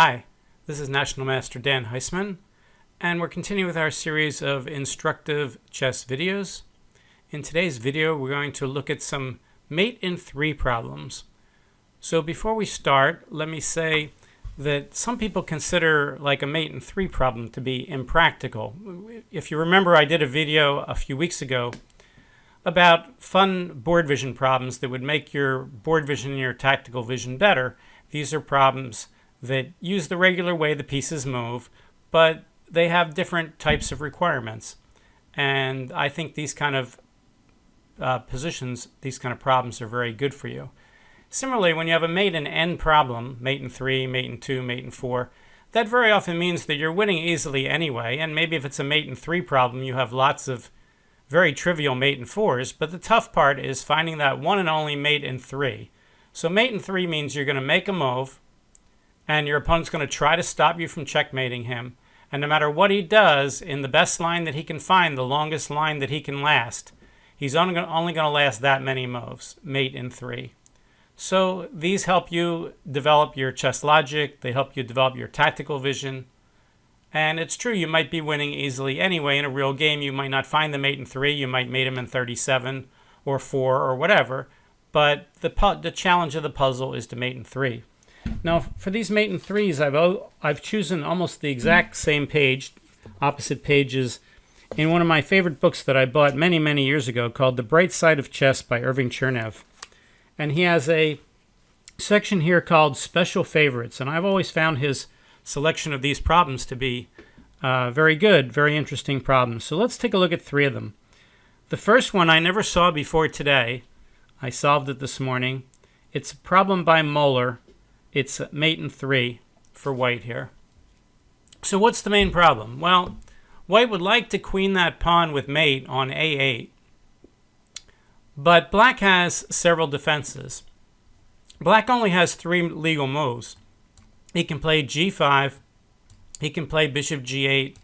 Hi, this is National Master Dan Heisman, and we're continuing with our series of instructive chess videos. In today's video, we're going to look at some mate in 3 problems. So before we start, let me say that some people consider like a mate in 3 problem to be impractical. If you remember, I did a video a few weeks ago about fun board vision problems that would make your board vision and your tactical vision better. These are problems that use the regular way the pieces move, but they have different types of requirements. And I think these kind of positions, these kind of problems are very good for you. Similarly, when you have a mate in n problem, mate in 3, mate in 2, mate in 4, that very often means that you're winning easily anyway. And maybe if it's a mate in 3 problem, you have lots of very trivial mate in 4s, but the tough part is finding that one and only mate in 3. So mate in 3 means you're going to make a move, and your opponent's going to try to stop you from checkmating him. And no matter what he does, in the best line that he can find, the longest line that he can last, he's only going to last that many moves, mate in 3. So these help you develop your chess logic. They help you develop your tactical vision. And it's true, you might be winning easily anyway. In a real game, you might not find the mate in 3. You might mate him in 37 or 4 or whatever. But the challenge of the puzzle is to mate in 3. Now, for these mate in 3s, I've chosen almost the exact same page, opposite pages, in one of my favorite books that I bought many, many years ago called The Bright Side of Chess by Chernev. And he has a section here called Special Favorites. And I've always found his selection of these problems to be very good, very interesting problems. So let's take a look at 3 of them. The first one I never saw before today. I solved it this morning. It's a problem by Moller. It's mate in 3 for white here. So what's the main problem? Well, white would like to queen that pawn with mate on a8. But black has several defenses. Black only has 3 legal moves. He can play g5, he can play bishop g8,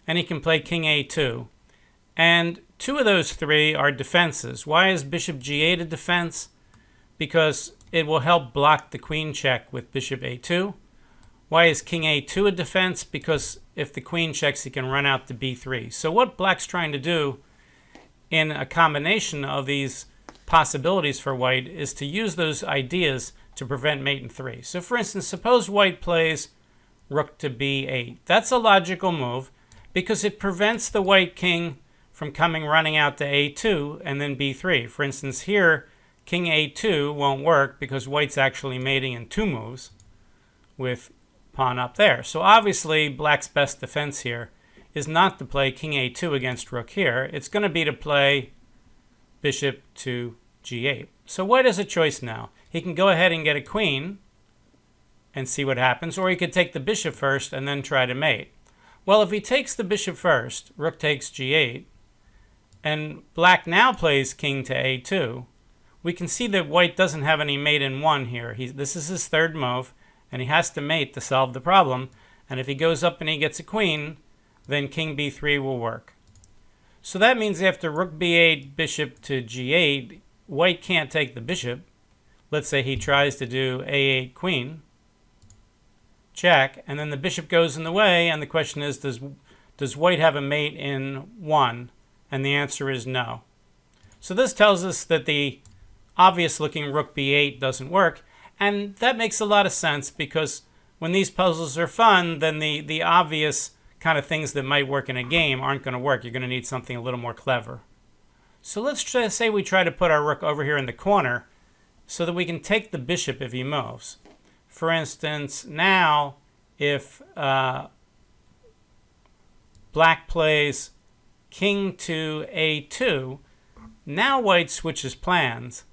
and he can play king a2. And 2 of those 3 are defenses. Why is bishop g8 a defense? Because it will help block the queen check with bishop a2. Why is king a2 a defense? Because if the queen checks, he can run out to b3. So what black's trying to do in a combination of these possibilities for white is to use those ideas to prevent mate in 3. So for instance, suppose white plays rook to b8. That's a logical move because it prevents the white king from running out to a2 and then b3. For instance, here, king a2 won't work because white's actually mating in 2 moves with pawn up there. So obviously, black's best defense here is not to play king a2 against rook here. It's going to be to play bishop to g8. So white has a choice now. He can go ahead and get a queen and see what happens, or he could take the bishop first and then try to mate. Well, if he takes the bishop first, rook takes g8, and black now plays king to a2, we can see that white doesn't have any mate in 1 here. This is his 3rd move, and he has to mate to solve the problem. And if he goes up and he gets a queen, then king b3 will work. So that means after rook b8, bishop to g8, white can't take the bishop. Let's say he tries to do a8 queen, check, and then the bishop goes in the way, and the question is, does white have a mate in 1? And the answer is no. So this tells us that the obvious looking rook b8 doesn't work, and that makes a lot of sense because when these puzzles are fun, then the obvious kind of things that might work in a game aren't going to work. You're going to need something a little more clever. So let's say we try to put our rook over here in the corner so that we can take the bishop if he moves. For instance, now if black plays king to a2, now white switches plans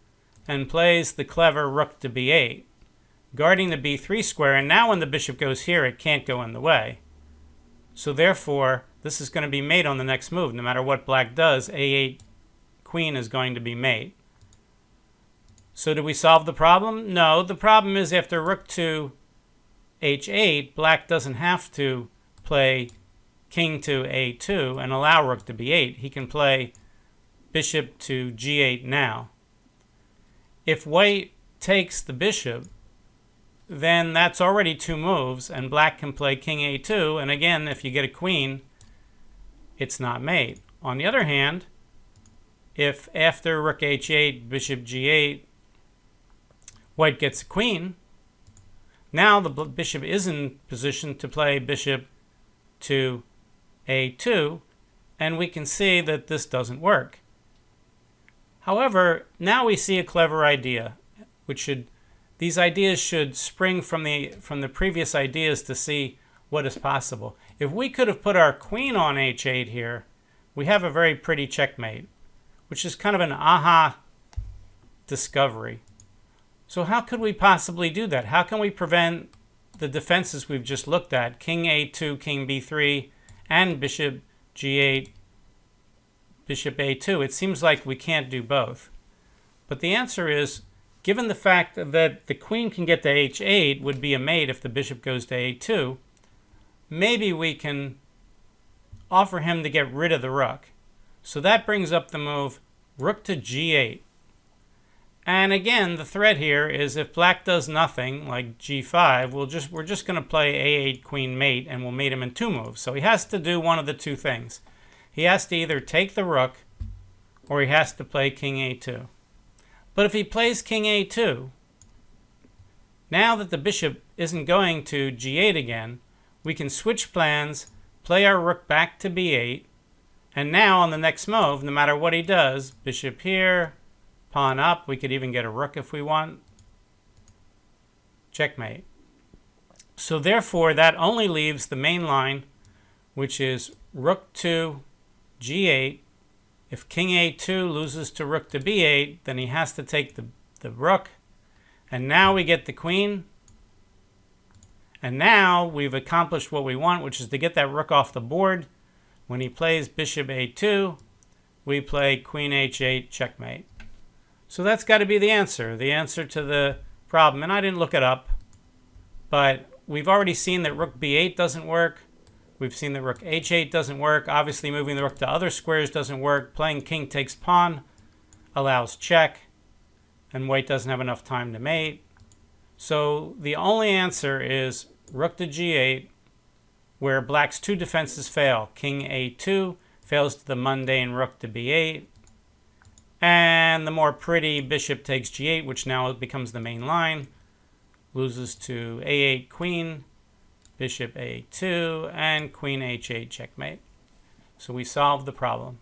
and plays the clever rook to b8, guarding the b3 square, and now when the bishop goes here, it can't go in the way. So therefore, this is going to be mate on the next move. No matter what black does, a8 queen is going to be mate. So did we solve the problem? No. The problem is after rook to h8, black doesn't have to play king to a2 and allow rook to b8. He can play bishop to g8 now. If white takes the bishop, then that's already 2 moves, and black can play king a2, and again, if you get a queen, it's not mate. On the other hand, if after rook h8, bishop g8, white gets a queen, now the bishop is in position to play bishop to a2, and we can see that this doesn't work. However, now we see a clever idea, these ideas should spring from the previous ideas to see what is possible. If we could have put our queen on h8 here, we have a very pretty checkmate, which is kind of an aha discovery. So how could we possibly do that? How can we prevent the defenses we've just looked at, king a2, king b3, and bishop g8, bishop a2? It seems like we can't do both. But the answer is, given the fact that the queen can get to h8 would be a mate if the bishop goes to a2, maybe we can offer him to get rid of the rook. So that brings up the move rook to g8. And again, the threat here is if black does nothing, like g5, we're just going to play a8 queen mate, and we'll mate him in 2 moves. So he has to do one of the 2 things. He has to either take the rook, or he has to play king a2. But if he plays king a2, now that the bishop isn't going to g8 again, we can switch plans, play our rook back to b8, and now on the next move, no matter what he does, bishop here, pawn up, we could even get a rook if we want, checkmate. So therefore, that only leaves the main line, which is rook to g8. If king a2 loses to rook to b8, then he has to take the rook. And now we get the queen. And now we've accomplished what we want, which is to get that rook off the board. When he plays bishop a2, we play queen h8, checkmate. So that's got to be the answer to the problem. And I didn't look it up, but we've already seen that rook b8 doesn't work. We've seen that rook h8 doesn't work. Obviously, moving the rook to other squares doesn't work. Playing king takes pawn allows check, and white doesn't have enough time to mate. So the only answer is rook to g8, where black's 2 defenses fail. King a2 fails to the mundane rook to b8, and the more pretty bishop takes g8, which now becomes the main line, loses to a8 queen, bishop a2, and queen h8 checkmate. So we solved the problem.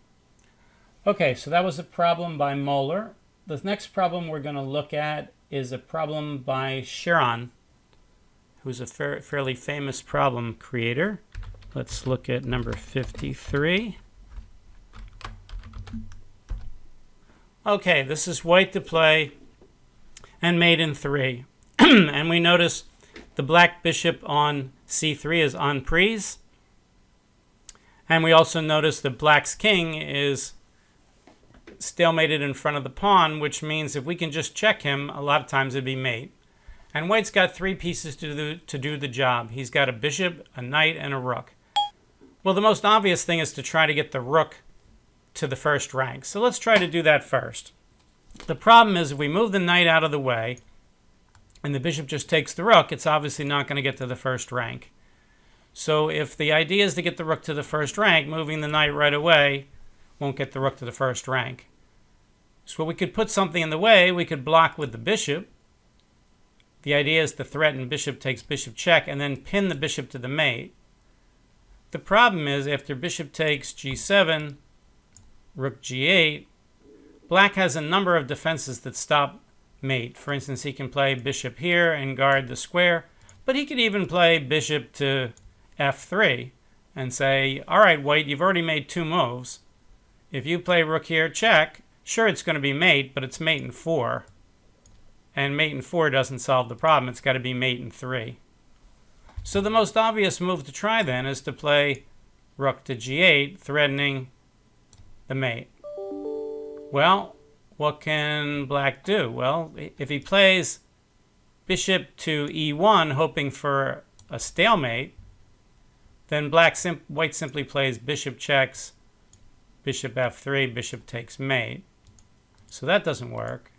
Okay, so that was a problem by Moller. The next problem we're going to look at is a problem by Cheron, who's a fairly famous problem creator. Let's look at number 53. Okay, this is white to play and mate in 3. And we notice the black bishop on c3 is en prise. And we also notice that black's king is stalemated in front of the pawn, which means if we can just check him, a lot of times it'd be mate. And white's got 3 pieces to do the job. He's got a bishop, a knight, and a rook. Well, the most obvious thing is to try to get the rook to the first rank. So let's try to do that first. The problem is if we move the knight out of the way and the bishop just takes the rook, it's obviously not going to get to the first rank. So if the idea is to get the rook to the first rank, moving the knight right away won't get the rook to the first rank. So we could put something in the way. We could block with the bishop. The idea is to threaten bishop takes bishop check and then pin the bishop to the mate. The problem is after bishop takes g7, rook g8, black has a number of defenses that stop mate. For instance, he can play bishop here and guard the square, but he could even play bishop to f3 and say, all right, white, you've already made 2 moves. If you play rook here, check, sure, it's going to be mate, but it's mate in 4. And mate in 4 doesn't solve the problem. It's got to be mate in 3. So the most obvious move to try then is to play rook to g8, threatening the mate. Well, what can black do? Well, if he plays bishop to e1, hoping for a stalemate, then white simply plays bishop checks, bishop f3, bishop takes mate. So that doesn't work.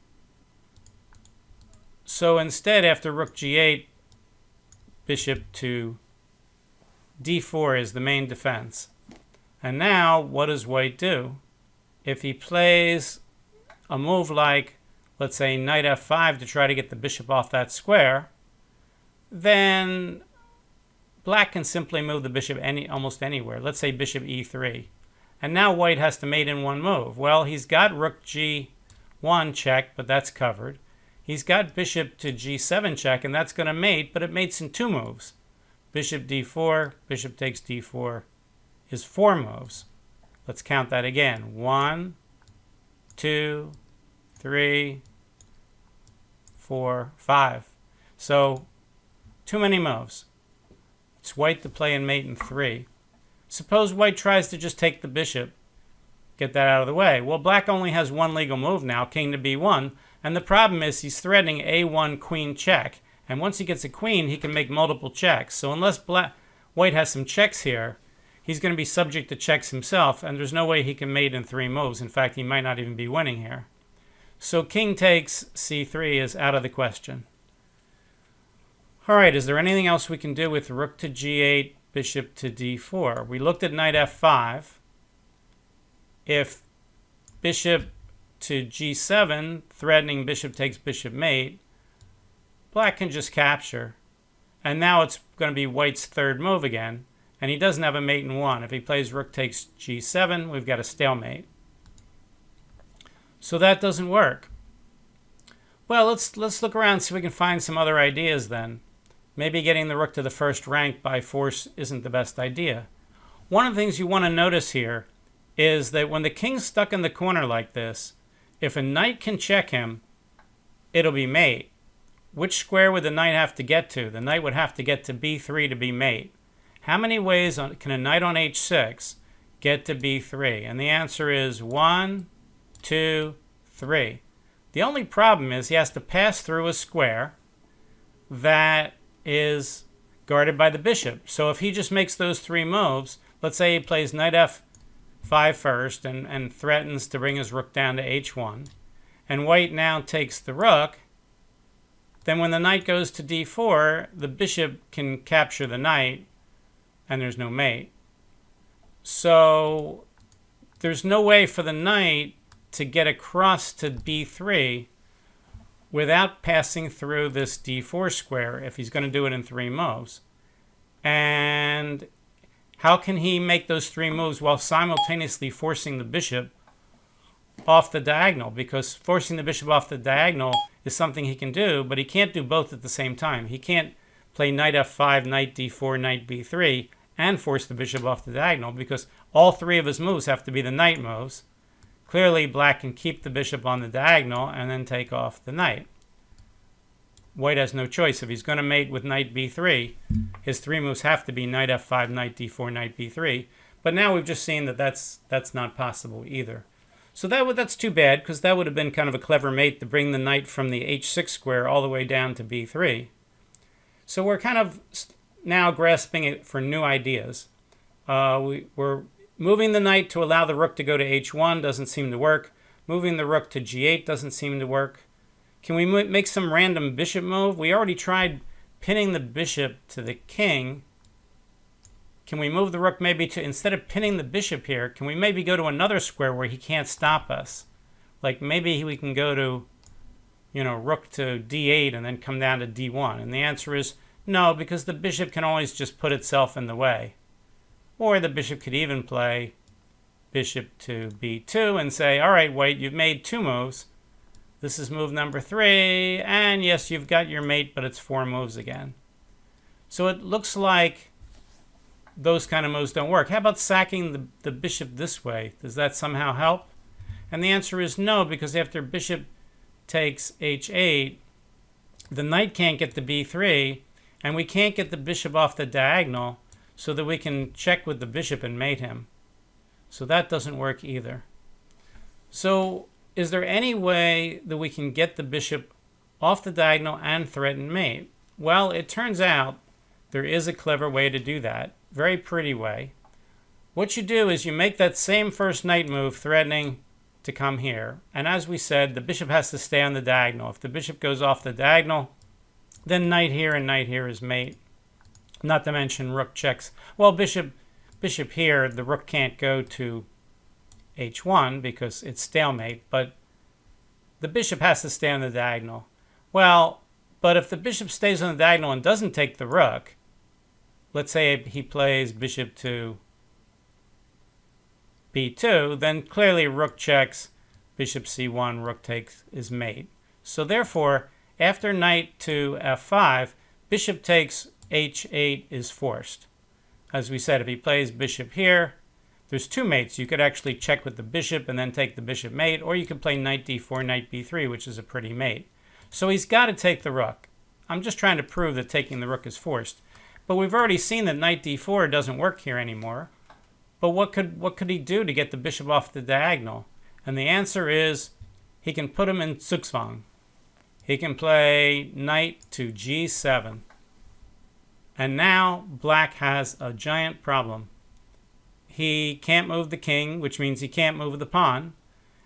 So instead, after rook g8, bishop to d4 is the main defense. And now, what does white do? If he plays a move like, let's say, knight f5 to try to get the bishop off that square, then black can simply move the bishop almost anywhere. Let's say bishop e3. And now white has to mate in one move. Well, he's got rook g1 check, but that's covered. He's got bishop to g7 check, and that's going to mate, but it mates in two moves. Bishop d4, bishop takes d4 is 4 moves. Let's count that again. 1, 2, 3, 4, 5. So, too many moves. It's white to play and mate in 3. Suppose white tries to just take the bishop, get that out of the way. Well, black only has one legal move now, king to b1, and the problem is he's threatening a1 queen check, and once he gets a queen, he can make multiple checks. So unless white has some checks here, he's going to be subject to checks himself, and there's no way he can mate in 3 moves. In fact, he might not even be winning here. So king takes c3 is out of the question. All right, is there anything else we can do with rook to g8, bishop to d4? We looked at knight f5. If bishop to g7, threatening bishop takes bishop mate, black can just capture. And now it's going to be white's third move again. And he doesn't have a mate in 1. If he plays rook takes g7, we've got a stalemate. So that doesn't work. Well, let's look around and see if we can find some other ideas then. Maybe getting the rook to the first rank by force isn't the best idea. One of the things you want to notice here is that when the king's stuck in the corner like this, if a knight can check him, it'll be mate. Which square would the knight have to get to? The knight would have to get to b3 to be mate. How many ways can a knight on h6 get to b3? And the answer is 1, 2, 3. The only problem is he has to pass through a square that is guarded by the bishop. So if he just makes those 3 moves, let's say he plays knight f5 first and threatens to bring his rook down to h1, and white now takes the rook, then when the knight goes to d4, the bishop can capture the knight, and there's no mate. So there's no way for the knight to get across to b3 without passing through this d4 square if he's going to do it in 3 moves. And how can he make those 3 moves while simultaneously forcing the bishop off the diagonal? Because forcing the bishop off the diagonal is something he can do, but he can't do both at the same time. He can't play knight f5, knight d4, knight b3, and force the bishop off the diagonal, because all 3 of his moves have to be the knight moves. Clearly, black can keep the bishop on the diagonal and then take off the knight. White has no choice. If he's going to mate with knight b3, his 3 moves have to be knight f5, knight d4, knight b3. But now we've just seen that that's not possible either. So that's too bad, because that would have been kind of a clever mate to bring the knight from the h6 square all the way down to b3. So we're kind of now grasping it for new ideas. We're moving the knight to allow the rook to go to h1 doesn't seem to work. Moving the rook to g8 doesn't seem to work. Can we make some random bishop move? We already tried pinning the bishop to the king. Can we move the rook maybe to, instead of pinning the bishop here, can we maybe go to another square where he can't stop us? Like maybe we can go to, rook to d8 and then come down to d1. And the answer is no, because the bishop can always just put itself in the way. Or the bishop could even play bishop to b2 and say, all right, white, you've made 2 moves. This is move number 3, and yes, you've got your mate, but it's 4 moves again. So it looks like those kind of moves don't work. How about sacking the bishop this way? Does that somehow help? And the answer is no, because after bishop takes h8, the knight can't get to b3, and we can't get the bishop off the diagonal so that we can check with the bishop and mate him. So that doesn't work either. So is there any way that we can get the bishop off the diagonal and threaten mate? Well, it turns out there is a clever way to do that. Very pretty way. What you do is you make that same first knight move threatening to come here. And as we said, the bishop has to stay on the diagonal. If the bishop goes off the diagonal, then knight here and knight here is mate. Not to mention rook checks. Well, bishop here, the rook can't go to h1 because it's stalemate, but the bishop has to stay on the diagonal. Well, but if the bishop stays on the diagonal and doesn't take the rook, let's say he plays bishop to b2, then clearly rook checks, bishop c1, rook takes is mate. So therefore, after knight to f5, bishop takes h8 is forced. As we said, if he plays bishop here, there's two mates. You could actually check with the bishop and then take the bishop mate, or you could play knight d4, knight b3, which is a pretty mate. So he's got to take the rook. I'm just trying to prove that taking the rook is forced. But we've already seen that knight d4 doesn't work here anymore. But what could he do to get the bishop off the diagonal? And the answer is he can put him in zugzwang. He can play knight to g7. And now black has a giant problem. He can't move the king, which means he can't move the pawn.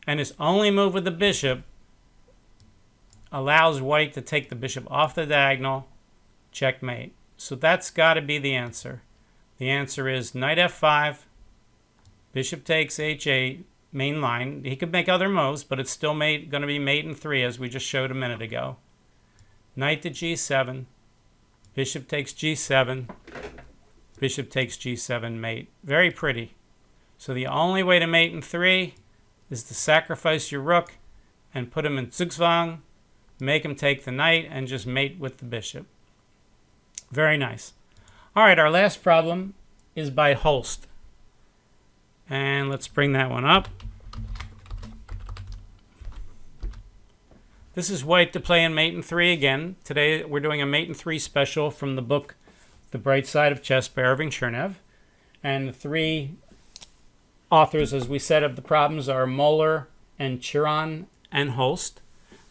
And his only move with the bishop allows white to take the bishop off the diagonal, checkmate. So that's got to be the answer. The answer is knight f5, bishop takes h8, main line. He could make other moves, but it's still going to be mate in 3, as we just showed a minute ago. Knight to g7, bishop takes g7, bishop takes g7, mate. Very pretty. So the only way to mate in 3 is to sacrifice your rook and put him in zugzwang, make him take the knight, and just mate with the bishop. Very nice. All right, our last problem is by Holst. And let's bring that one up. This is white to play in mate in 3 again. Today we're doing a mate in 3 special from the book The Bright Side of Chess by Irving Chernev. And the 3 authors, as we said, of the problems are Moller and Cheron and Holst.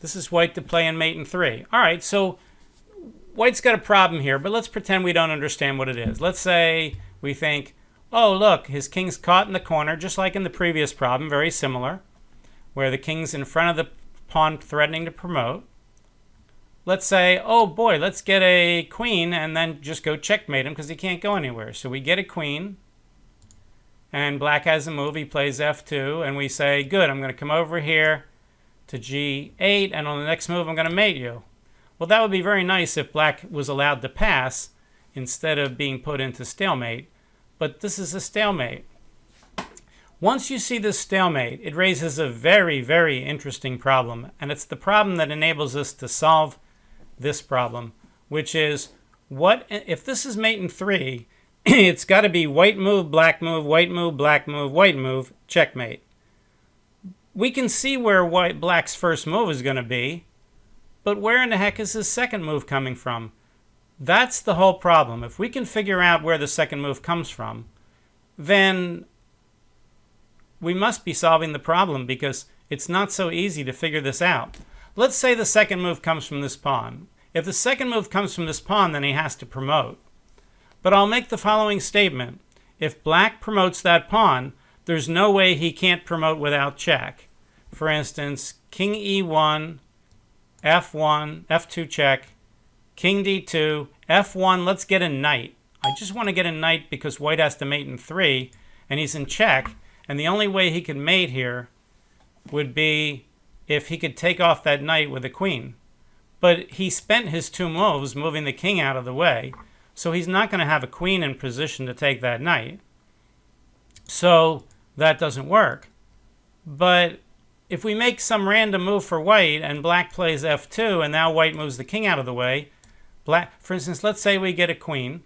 This is white to play in mate in 3. All right, so white's got a problem here, but let's pretend we don't understand what it is. Let's say we think, oh, look, his king's caught in the corner, just like in the previous problem, very similar, where the king's in front of the pawn threatening to promote. Let's say, oh boy, let's get a queen and then just go checkmate him because he can't go anywhere. So we get a queen, and black has a move. He plays f2, and we say, good, I'm going to come over here to g8, and on the next move I'm going to mate you. Well, that would be very nice if black was allowed to pass instead of being put into stalemate, but this is a stalemate. Once you see this stalemate, it raises a very, very interesting problem, and it's the problem that enables us to solve this problem, which is, what if this is mate in 3, it's got to be white move, black move, white move, black move, white move, checkmate. We can see where black's first move is going to be, but where in the heck is his second move coming from? That's the whole problem. If we can figure out where the second move comes from, then we must be solving the problem, because it's not so easy to figure this out. Let's say the second move comes from this pawn. If the second move comes from this pawn, then he has to promote. But I'll make the following statement. If black promotes that pawn, there's no way he can't promote without check. For instance, king e1, f1, f2 check, king d2, f1, let's get a knight. I just want to get a knight because white has to mate in 3, and he's in check, and the only way he could mate here would be if he could take off that knight with a queen. But he spent his 2 moves moving the king out of the way, so he's not going to have a queen in position to take that knight. So that doesn't work. But if we make some random move for white and black plays f2 and now white moves the king out of the way, black, for instance, let's say we get a queen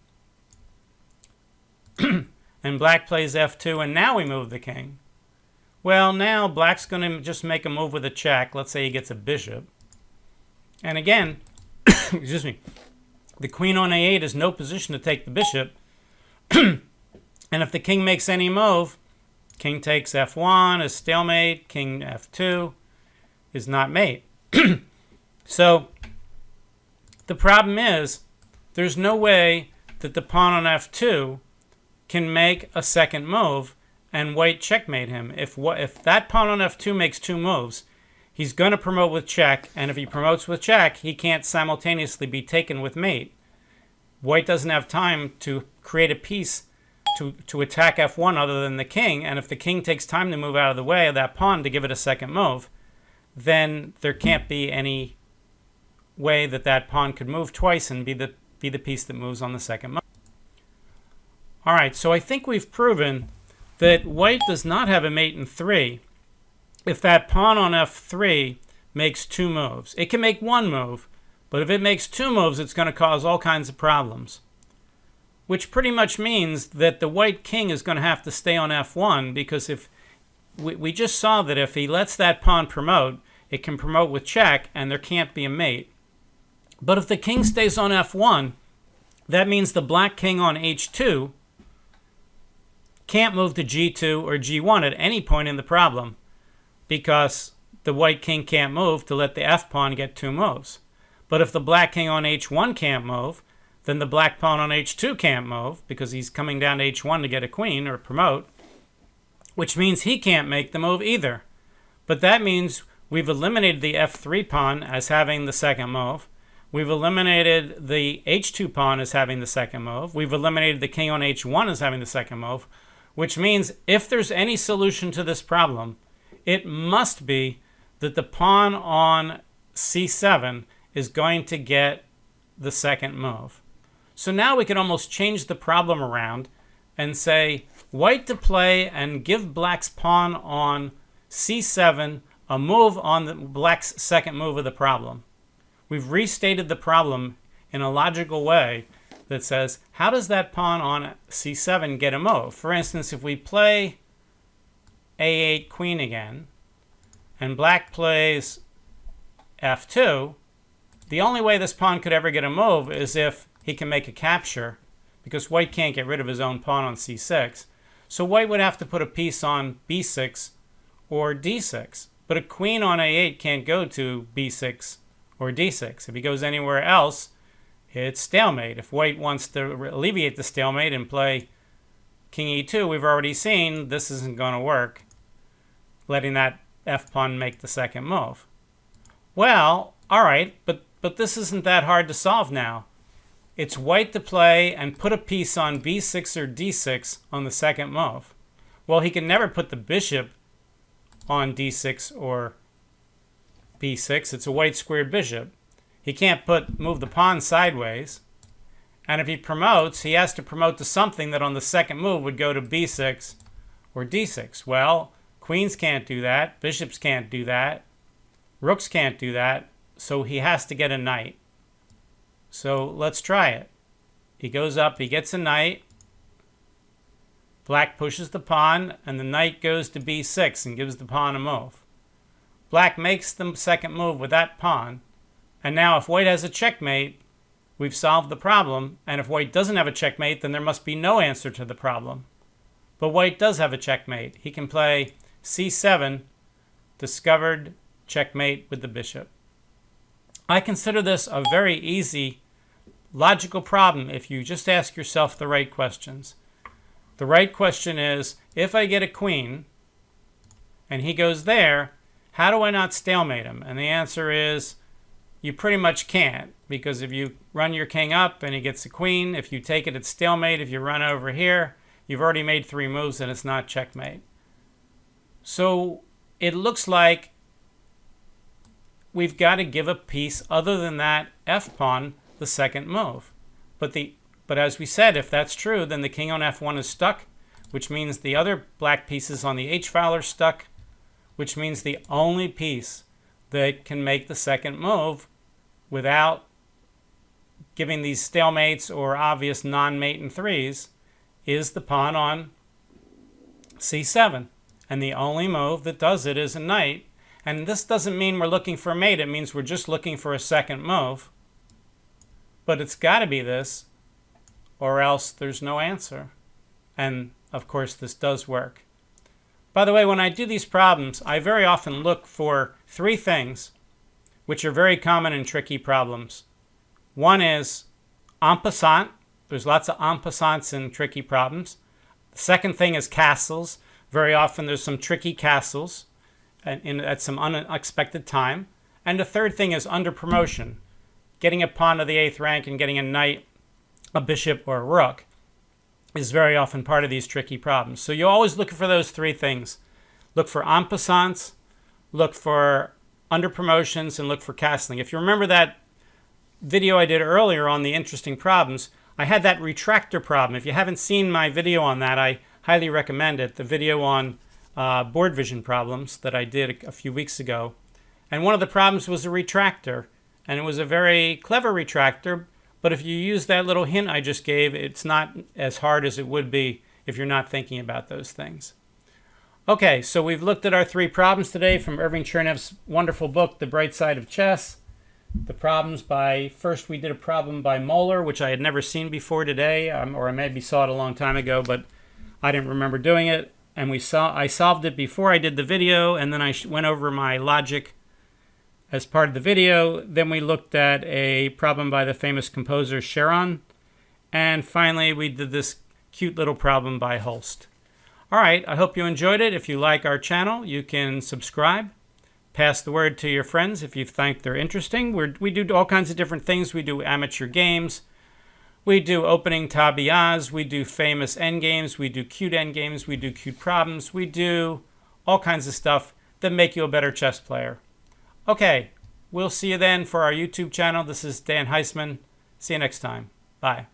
and black plays f2 and now we move the king. Well, now black's going to just make a move with a check. Let's say he gets a bishop. And again, excuse me, the queen on a8 is no position to take the bishop. And if the king makes any move, king takes f1 is stalemate, king f2 is not mate. So the problem is there's no way that the pawn on f2 can make a second move and white checkmate him. If that pawn on f2 makes 2 moves, he's going to promote with check, and if he promotes with check, he can't simultaneously be taken with mate. white doesn't have time to create a piece to attack f1 other than the king, and if the king takes time to move out of the way of that pawn to give it a second move, then there can't be any way that that pawn could move twice and be the piece that moves on the second move. All right, so I think we've proven that white does not have a mate in 3 if that pawn on f3 makes 2 moves. It can make 1 move, but if it makes 2 moves, it's going to cause all kinds of problems, which pretty much means that the white king is going to have to stay on f1, because if we just saw that if he lets that pawn promote, it can promote with check, and there can't be a mate. But if the king stays on f1, that means the black king on h2 can't move to g2 or g1 at any point in the problem, because the white king can't move to let the f pawn get 2 moves. But if the black king on h1 can't move, then the black pawn on h2 can't move, because he's coming down to h1 to get a queen or promote, which means he can't make the move either. But that means we've eliminated the f3 pawn as having the second move. We've eliminated the h2 pawn as having the second move. We've eliminated the king on h1 as having the second move, which means if there's any solution to this problem, it must be that the pawn on c7 is going to get the second move. So now we can almost change the problem around and say white to play and give black's pawn on c7 a move on the black's second move of the problem. We've restated the problem in a logical way that says, how does that pawn on c7 get a move? For instance, if we play a8 queen again, and black plays f2, the only way this pawn could ever get a move is if he can make a capture, because white can't get rid of his own pawn on c6. So white would have to put a piece on b6 or d6. But a queen on a8 can't go to b6 or d6. If he goes anywhere else, it's stalemate. If white wants to alleviate the stalemate and play king e2, we've already seen this isn't going to work, letting that f-pawn make the second move. Well, all right, but this isn't that hard to solve now. It's white to play and put a piece on b6 or d6 on the second move. Well, he can never put the bishop on d6 or b6. It's a white squared bishop. He can't move the pawn sideways. And if he promotes, he has to promote to something that on the second move would go to b6 or d6. Well, queens can't do that. Bishops can't do that. Rooks can't do that. So he has to get a knight. So let's try it. He goes up, he gets a knight. Black pushes the pawn, and the knight goes to b6 and gives the pawn a move. Black makes the second move with that pawn. And now if white has a checkmate, we've solved the problem. And if white doesn't have a checkmate, then there must be no answer to the problem. But white does have a checkmate. He can play c7, discovered checkmate with the bishop. I consider this a very easy logical problem if you just ask yourself the right questions. The right question is, if I get a queen and he goes there, how do I not stalemate him? And the answer is, you pretty much can't, because if you run your king up and he gets a queen, if you take it, it's stalemate. If you run over here, you've already made 3 moves and it's not checkmate. So it looks like we've got to give a piece other than that f-pawn the second move. But as we said, if that's true, then the king on f1 is stuck, which means the other black pieces on the h-file are stuck, which means the only piece that can make the second move without giving these stalemates or obvious non-mate in 3s is the pawn on c7. And the only move that does it is a knight. And this doesn't mean we're looking for a mate. It means we're just looking for a second move. But it's got to be this, or else there's no answer. And, of course, this does work. By the way, when I do these problems, I very often look for 3 things which are very common in tricky problems. One is en passant. There's lots of en passants in tricky problems. The second thing is castles. Very often there's some tricky castles at some unexpected time. And the third thing is under promotion, getting a pawn to the 8th rank and getting a knight a bishop, or a rook is very often part of these tricky problems. So you always look for those three things. Look for en passants, look for under promotions, and look for castling. If you remember that video I did earlier on the interesting problems, I had that retractor problem. If you haven't seen my video on that, I highly recommend it. The video on board vision problems that I did a few weeks ago. And one of the problems was a retractor. And it was a very clever retractor. But if you use that little hint I just gave, it's not as hard as it would be if you're not thinking about those things. Okay, so we've looked at our three problems today from Irving Chernev's wonderful book, The Bright Side of Chess. The problems first we did a problem by Moller, which I had never seen before today, or I maybe saw it a long time ago, but I didn't remember doing it. And I solved it before I did the video, and then I went over my logic as part of the video. Then we looked at a problem by the famous composer Cheron. And finally, we did this cute little problem by Holst. All right, I hope you enjoyed it. If you like our channel, you can subscribe. Pass the word to your friends if you think they're interesting. We do all kinds of different things. We do amateur games. We do opening tabias. We do famous endgames. We do cute endgames. We do cute problems. We do all kinds of stuff that make you a better chess player. Okay, we'll see you then for our YouTube channel. This is Dan Heisman. See you next time. Bye.